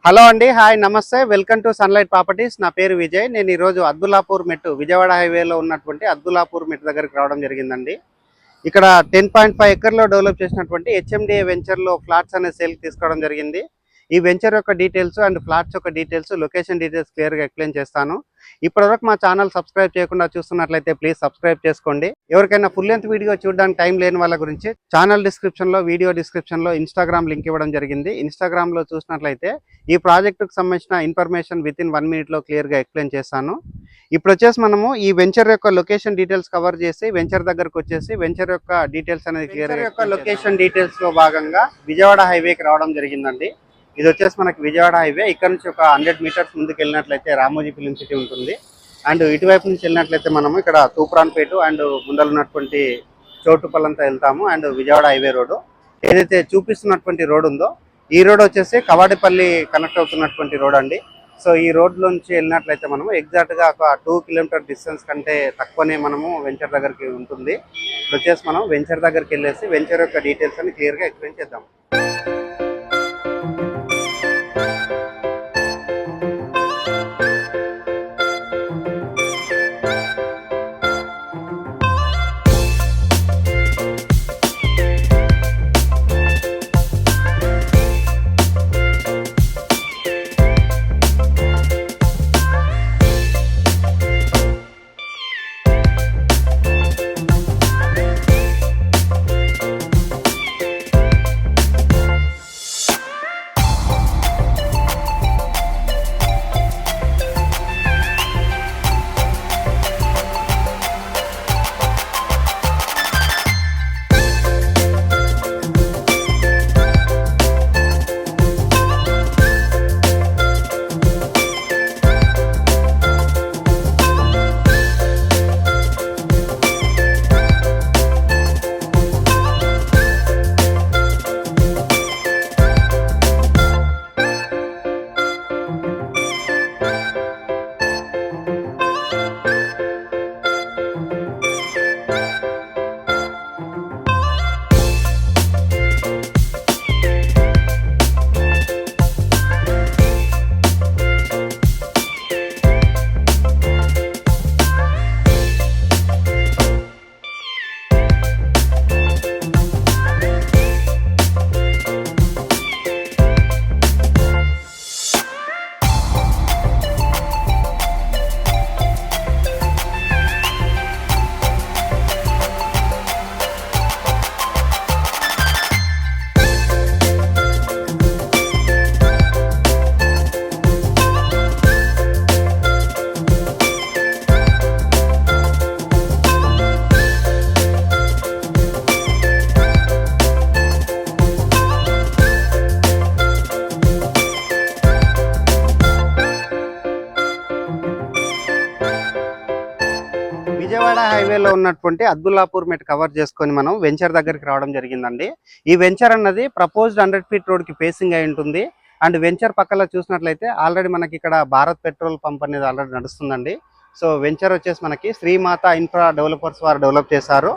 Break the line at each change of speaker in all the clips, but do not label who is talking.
Hello అండి, hi, నమస్తే, welcome to sunlight properties. నా పేరు విజయ్. నేను ఈరోజు అబ్దుల్లాపూర్ మెట్టు విజయవాడ హైవేలో ఉన్నటువంటి అబ్దుల్లాపూర్ మెట్టు దగ్గరికి రావడం జరిగిందండి. ఇక్కడ 10.5 ఎకర్లో డెవలప్ చేసినటువంటి హెచ్ఎండిఏ వెంచర్లో ఫ్లాట్స్ అనే సేల్కి తీసుకోవడం జరిగింది. ఈ వెంచర్ యొక్క డీటెయిల్స్ అండ్ ఫ్లాట్స్ యొక్క డీటెయిల్స్, లొకేషన్ డీటెయిల్స్ క్లియర్గా ఎక్స్ప్లెయిన్ చేస్తాను. ఇప్పటివరకు మా ఛానల్ సబ్స్క్రైబ్ చేయకుండా చూస్తున్నట్లయితే ప్లీజ్ సబ్స్క్రైబ్ చేసుకోండి. ఎవరికైనా ఫుల్ లెంత్ వీడియో చూడడానికి టైం లేని వాళ్ళ గురించి ఛానల్ డిస్క్రిప్షన్లో, వీడియో డిస్క్రిప్షన్లో ఇన్స్టాగ్రామ్ లింక్ ఇవ్వడం జరిగింది. ఇన్స్టాగ్రామ్లో చూసినట్లయితే ఈ ప్రాజెక్టుకు సంబంధించిన ఇన్ఫర్మేషన్ వితిన్ 1 minute క్లియర్గా ఎక్స్ప్లెయిన్ చేస్తాను. ఇప్పుడు వచ్చేసి మనము ఈ వెంచర్ యొక్క లొకేషన్ డీటెయిల్స్ కవర్ చేసి వెంచర్ దగ్గరకు వచ్చేసి వెంచర్ యొక్క డీటెయిల్స్ అనేది క్లియర్ యొక్క లొకేషన్ డీటెయిల్స్ లో భాగంగా విజయవాడ హైవేకి రావడం జరిగిందండి. ఇది వచ్చేసి మనకి విజయవాడ హైవే. ఇక్కడ నుంచి ఒక 100 meters ముందుకు వెళ్ళినట్లయితే రామోజీ ఫిలిం సిటీ ఉంటుంది. అండ్ ఇటువైపు నుంచి వెళ్ళినట్లయితే మనము ఇక్కడ తూప్రాన్పేట అండ్ ముందలున్నటువంటి చోటుపల్లంతా వెళ్తాము. అండ్ విజయవాడ హైవే రోడ్డు ఏదైతే చూపిస్తున్నటువంటి రోడ్ ఉందో ఈ రోడ్ వచ్చేసి కవాడిపల్లి కనెక్ట్ అవుతున్నటువంటి రోడ్ అండి. సో ఈ రోడ్ నుంచి వెళ్ళినట్లయితే మనము ఎగ్జాక్ట్గా ఒక 2 kilometer డిస్టెన్స్ కంటే తక్కువనే మనము వెంచర్ దగ్గరికి ఉంటుంది. ఇప్పుడు వచ్చేసి మనం వెంచర్ దగ్గరికి వెళ్ళేసి వెంచర్ యొక్క డీటెయిల్స్ అని క్లియర్గా ఎక్స్ప్లెయిన్ చేద్దాం. విజయవాడ హైవేలో ఉన్నటువంటి అబ్దుల్లాపూర్ మెట్ కవర్ చేసుకొని మనం వెంచర్ దగ్గరికి రావడం జరిగిందండి. ఈ వెంచర్ అన్నది ప్రపోజ్డ్ 100 feet రోడ్కి ఫేసింగ్ అయి ఉంటుంది. అండ్ వెంచర్ పక్కన చూసినట్లయితే ఆల్రెడీ మనకి ఇక్కడ భారత్ పెట్రోల్ పంప్ అనేది ఆల్రెడీ నడుస్తుందండి. సో వెంచర్ వచ్చేసి మనకి శ్రీమాత ఇన్ఫ్రా డెవలపర్స్ వారు డెవలప్ చేశారు.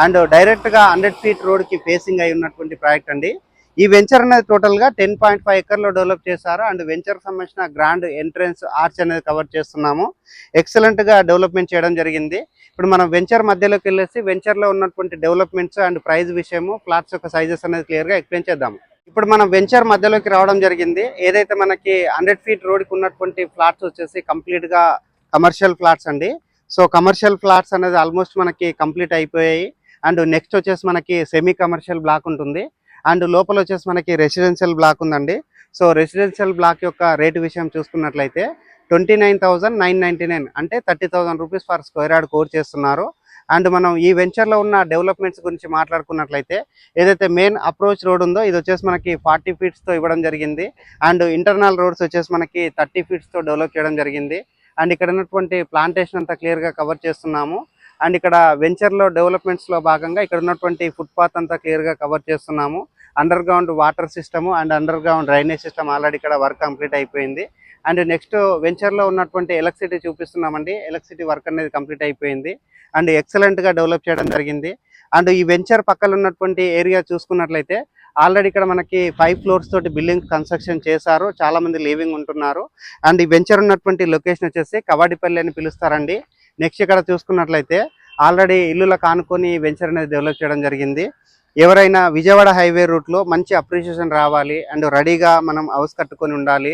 అండ్ డైరెక్ట్గా 100 feet రోడ్కి ఫేసింగ్ అయి ఉన్నటువంటి ప్రాజెక్ట్ అండి. ఈ వెంచర్ అనేది టోటల్గా 10.5 ఎకర్లో డెవలప్ చేశారు. అండ్ వెంచర్కి సంబంధించిన గ్రాండ్ ఎంట్రన్స్ ఆర్చ్ అనేది కవర్ చేస్తున్నాము. ఎక్సలెంట్గా డెవలప్మెంట్ చేయడం జరిగింది. ఇప్పుడు మనం వెంచర్ మధ్యలోకి వెళ్ళేసి వెంచర్లో ఉన్నటువంటి డెవలప్మెంట్స్ అండ్ ప్రైస్ విషయము, ఫ్లాట్స్ యొక్క సైజెస్ అనేది క్లియర్గా ఎక్స్ప్లెయిన్ చేద్దాము. ఇప్పుడు మనం వెంచర్ మధ్యలోకి రావడం జరిగింది. ఏదైతే మనకి 100 feet రోడ్కి ఉన్నటువంటి ఫ్లాట్స్ వచ్చేసి కంప్లీట్గా కమర్షియల్ ఫ్లాట్స్ అండి. సో కమర్షియల్ ఫ్లాట్స్ అనేది ఆల్మోస్ట్ మనకి కంప్లీట్ అయిపోయాయి. అండ్ నెక్స్ట్ వచ్చేసి మనకి సెమీ కమర్షియల్ బ్లాక్ ఉంటుంది. అండ్ లోపల వచ్చేసి మనకి రెసిడెన్షియల్ బ్లాక్ ఉందండి. సో రెసిడెన్షియల్ బ్లాక్ యొక్క రేటు విషయం చూసుకున్నట్లయితే 29,999 అంటే 30,000 rupees for square yard core చేస్తున్నారు. అండ్ మనం ఈ వెంచర్లో ఉన్న డెవలప్మెంట్స్ గురించి మాట్లాడుకున్నట్లయితే ఏదైతే మెయిన్ అప్రోచ్ రోడ్ ఉందో ఇది వచ్చేసి మనకి 40 feetsతో ఇవ్వడం జరిగింది. అండ్ ఇంటర్నల్ రోడ్స్ వచ్చేసి మనకి 30 feetsతో డెవలప్ చేయడం జరిగింది. అండ్ ఇక్కడ ఉన్నటువంటి ప్లాంటేషన్ అంతా క్లియర్గా కవర్ చేస్తున్నాము. అండ్ ఇక్కడ వెంచర్లో డెవలప్మెంట్స్లో భాగంగా ఇక్కడ ఉన్నటువంటి ఫుట్పాత్ అంతా క్లియర్గా కవర్ చేస్తున్నాము. Under ground water system and under ground drainage system already ఇక్కడ వర్క్ కంప్లీట్ అయిపోయింది. అండ్ నెక్స్ట్ వెంచర్లో ఉన్నటువంటి ఎలక్ట్రిసిటీ చూపిస్తున్నామండి. ఎలక్ట్రిసిటీ వర్క్ అనేది కంప్లీట్ అయిపోయింది అండ్ ఎక్సలెంట్గా డెవలప్ చేయడం జరిగింది. అండ్ ఈ వెంచర్ పక్కన ఉన్నటువంటి ఏరియా చూసుకున్నట్లయితే ఆల్రెడీ ఇక్కడ మనకి 5 ఫ్లోర్స్ తోటి బిల్డింగ్ కన్స్ట్రక్షన్ చేశారు. చాలా మంది లివింగ్ ఉంటున్నారు. అండ్ ఈ వెంచర్ ఉన్నటువంటి లొకేషన్ వచ్చేసి కవాడిపల్లి అని పిలుస్తారండి. నెక్స్ట్ ఇక్కడ చూసుకున్నట్లయితే ఆల్రెడీ ఇల్లులకు ఆనుకొని వెంచర్ అనేది డెవలప్ చేయడం జరిగింది. ఎవరైనా విజయవాడ హైవే రూట్లో మంచి అప్రిషియేషన్ రావాలి అండ్ రెడీగా మనం హౌస్ కట్టుకొని ఉండాలి,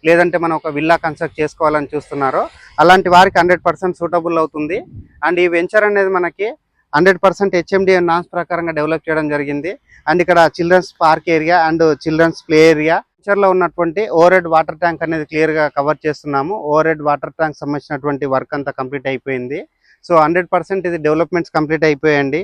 లేదంటే మనం ఒక విల్లా కన్స్ట్రక్ట్ చేసుకోవాలని చూస్తున్నారో అలాంటి వారికి 100% సూటబుల్ అవుతుంది. అండ్ ఈ వెంచర్ అనేది మనకి 100% HMDA నామ్స్ ప్రకారంగా డెవలప్ చేయడం జరిగింది. అండ్ ఇక్కడ children's park area and children's play area, వెంచర్లో ఉన్నటువంటి ఓవర్ హెడ్ వాటర్ ట్యాంక్ అనేది క్లియర్గా కవర్ చేస్తున్నాము. ఓవర్ హెడ్ వాటర్ ట్యాంక్ సంబంధించినటువంటి వర్క్ అంతా కంప్లీట్ అయిపోయింది. సో 100% ఇది డెవలప్మెంట్స్ కంప్లీట్ అయిపోయాయండి.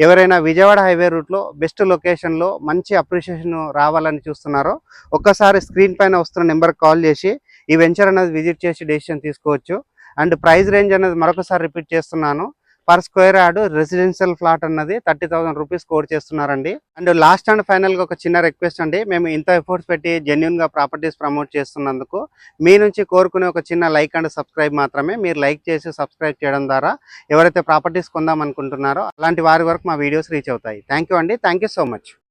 ఎవరైనా విజయవాడ హైవే రూట్లో బెస్ట్ లొకేషన్లో మంచి అప్రిషియేషన్ రావాలని చూస్తున్నారో ఒక్కసారి స్క్రీన్ పైన వస్తున్న నెంబర్కి కాల్ చేసి ఈ వెంచర్ అనేది విజిట్ చేసి డెసిషన్ తీసుకోవచ్చు. అండ్ ప్రైస్ రేంజ్ అనేది మరొకసారి రిపీట్ చేస్తున్నాను. Per square yard residential flat అన్నది 30,000 రూపీస్ కోడ్ చేస్తున్నారండి. అండ్ లాస్ట్ అండ్ ఫైనల్గా ఒక చిన్న రిక్వెస్ట్ అండి, మేము ఇంత ఎఫర్ట్స్ పెట్టి జెన్యున్గా ప్రాపర్టీస్ ప్రమోట్ చేస్తున్నందుకు మీ నుంచి కోరుకునే ఒక చిన్న లైక్ అండ్ సబ్స్క్రైబ్ మాత్రమే. మీరు లైక్ చేసి సబ్స్క్రైబ్ చేయడం ద్వారా ఎవరైతే ప్రాపర్టీస్ కొందాం అనుకుంటున్నారో అలాంటి వారి వరకు మా వీడియోస్ రీచ్ అవుతాయి. థ్యాంక్ యూ అండి. Thank you so much.